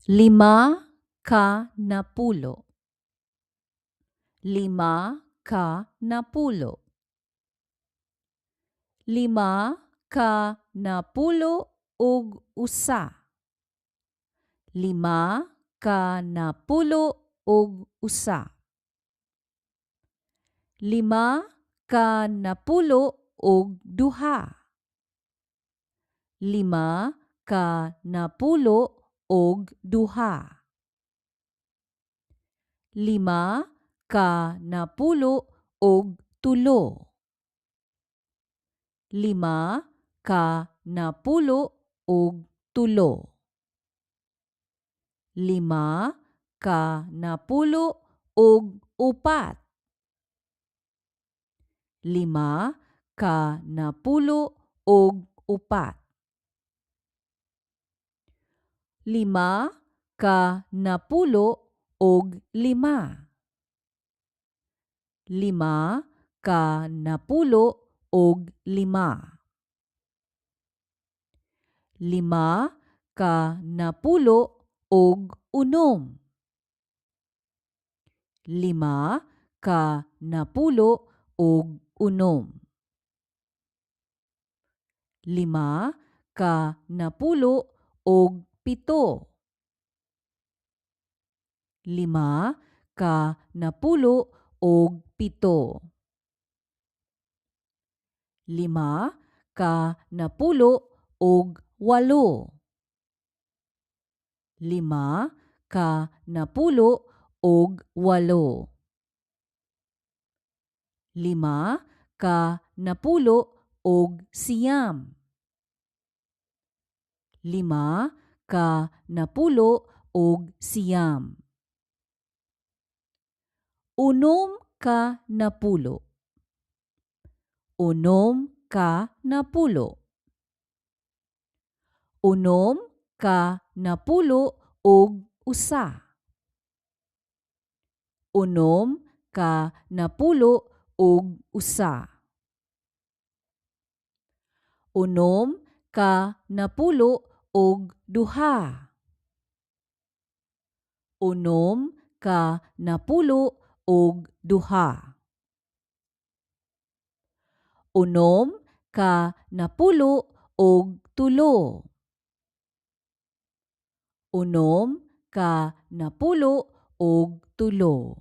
Lima ka na pulo. Lima ka na pulo. Lima ka na pulo ug usa. Lima ka na pulo ug usa. Lima ka na pulo ug duha. Lima ka na pulo ug duha. Lima ka na pulo ug tulo. Lima ka na pulo ug tulo. Lima ka na pulo ug upat. Lima ka na pulo ug upat. Lima ka na pulo ug lima. Lima ka na pulo ug lima. Lima ka na pulo ug unom. Lima ka na pulo ug unom. Lima ka na pulo ug pito. Lima ka na pulo ug pito. Lima ka na pulo ug walo. Lima ka na pulo ug walo. Lima ka na pulo ug siyam. Lima ka na pulo ug siyam. Unom ka na pulo. Unom ka na pulo. Unom ka na pulo ug usa. Unom ka na pulo ug usa. Unom ka na pulo ug duha. Unom ka na pulo ug duha. Unom ka na pulo ug tulo. Unom ka na pulo ug tulo.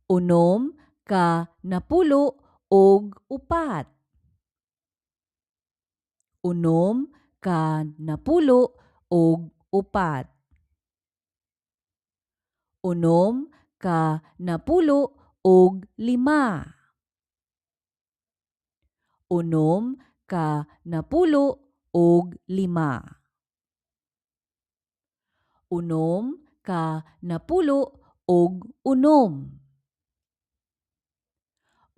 Unom ka na pulo ug upat. Unom ka na pulo ug upat. Unom ka na pulo ug lima. Unom ka na pulo ug lima. Unom ka na pulo ug unom.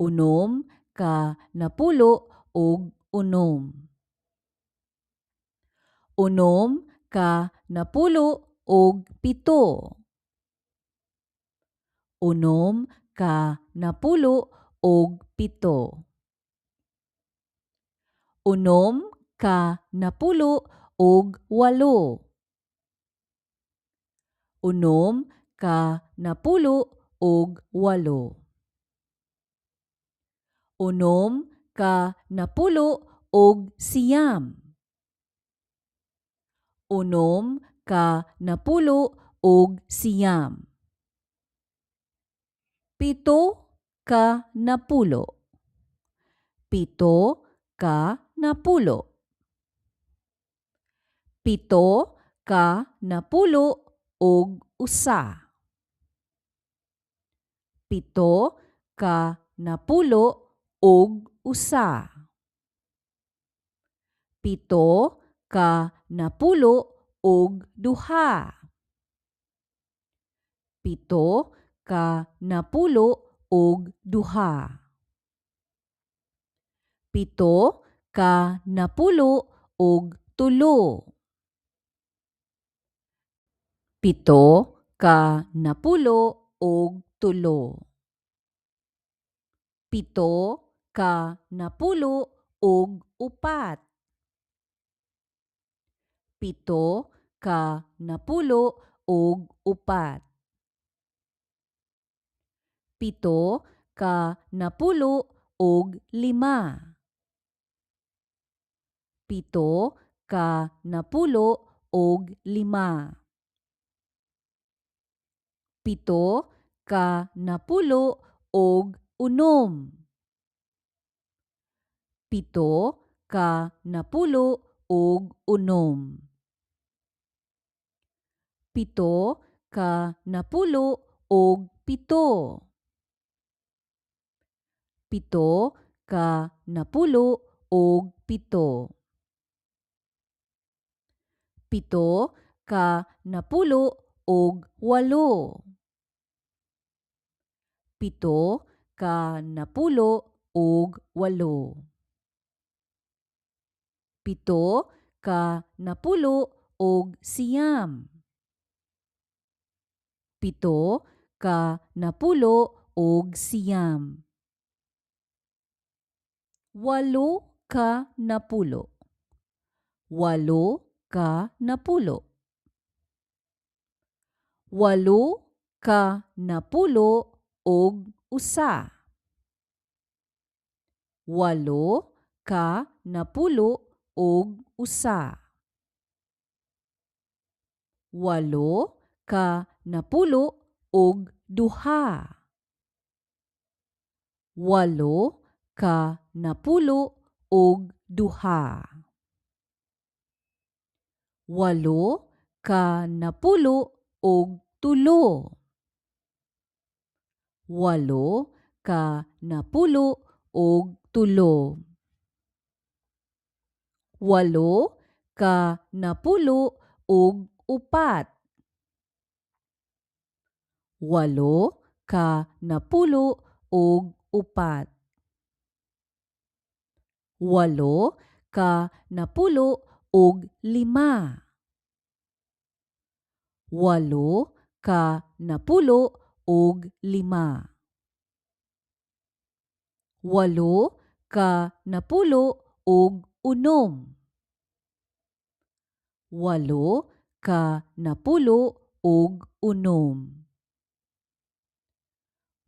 Unom ka na pulo ug unom. Unom ka na pulo ug pito. Unom ka na pulo ug pito. Unom ka na pulo ug walo. Unom ka na pulo ug walo. Unom ka na pulo ug siyam. Unom ka na pulo ug siyam. Pito ka na pulo. Pito ka na pulo. Pito ka na pulo ug usa. Pito ka na pulo ug usa. Pito ka na pulo ug duha. Pito ka na pulo ug duha. Pito ka na pulo ug tulo. Pito ka na pulo ug tulo. Pito ka na pulo ug upat. Pito ka napulo og upat. Pito ka napulo og lima. Pito ka napulo og lima. Pito ka napulo og unom. Pito ka napulo og unom. Pito ka napulo og pito. Pito ka napulo og pito. Pito ka napulo og walo. Pito ka napulo og walo. Pito ka napulo og siyam. Pito ka napulo og siyam. Walo ka napulo. Walo ka napulo. Walo ka napulo og usa. Walo ka napulo og usa. Walo ka napulo og duha. Walo ka napulo og duha. Walo ka napulo og tulo. Walo ka napulo og tulo. Walo ka napulo og upat. Walo ka napulo og upat. Walo ka napulo og lima. Walo ka napulo og lima. Walo ka napulo og unom. Walo ka napulo og unom.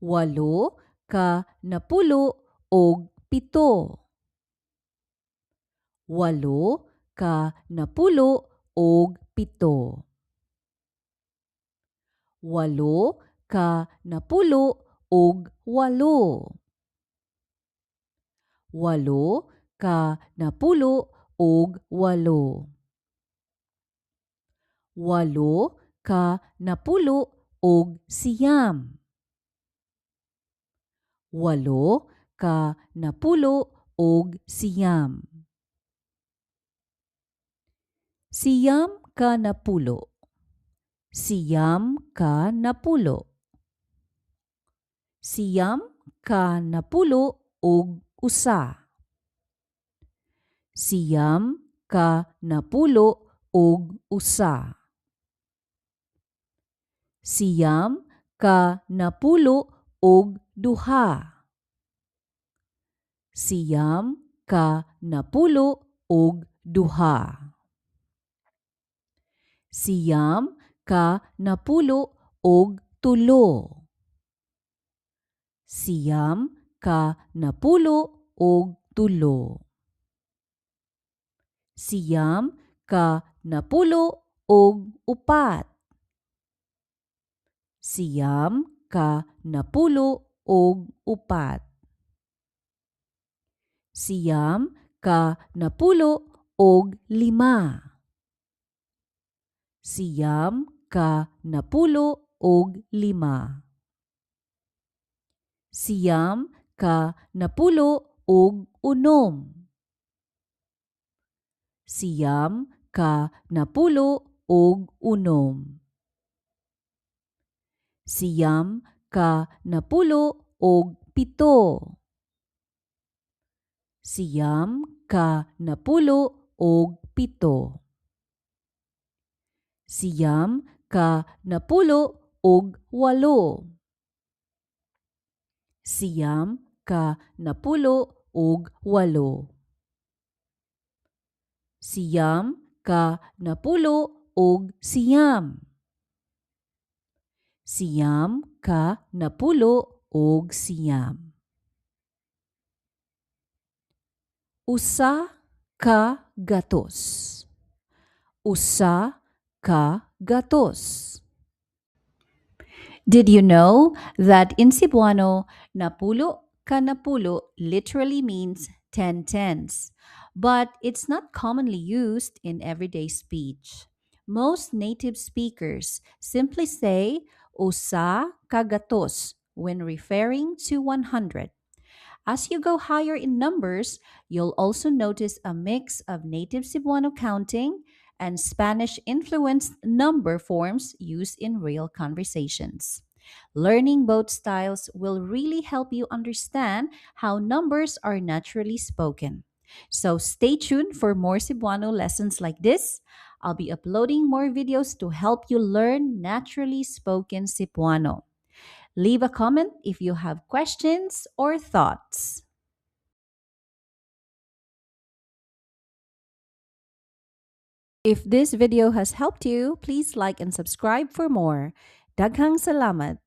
Walo ka napulo og pito. Walo ka napulo og pito. Walo ka napulo og walo. Walo ka napulo og walo. Walo ka napulo og siyam. Walo ka napulo og siyam. Siyam ka napulo. Siyam ka napulo. Siyam ka napulo og usa. Siyam ka napulo og usa. Siyam ka napulo og duha. Siyam ka napulo og duha. Siyam ka napulo og tulo. Siyam ka napulo og tulo. Siyam ka napulo og upat. Siyam ka napulo og upat. Siyam ka napulo og lima. Siyam ka napulo og lima. Siyam ka napulo og unom. Siyam ka napulo og unom. Siyam ka napulo og pito. Siyam ka napulo og pito. Siyam ka napulo og walo. Siyam ka napulo og walo. Siyam ka napulo og siyam. Siyam ka napulo og siyam. Usa ka gatos. Usa ka gatos. Did you know that in Cebuano, napulo ka napulo literally means 10 tens, but it's not commonly used in everyday speech. Most native speakers simply say usa ka gatos when referring to 100. As you go higher in numbers, you'll also notice a mix of native Cebuano counting and Spanish influenced number forms used in real conversations. Learning both styles will really help you understand how numbers are naturally spoken. So stay tuned for more Cebuano lessons like this. I'll be uploading more videos to help you learn naturally spoken Cebuano. Leave a comment if you have questions or thoughts. If this video has helped you, please like and subscribe for more. Daghang salamat!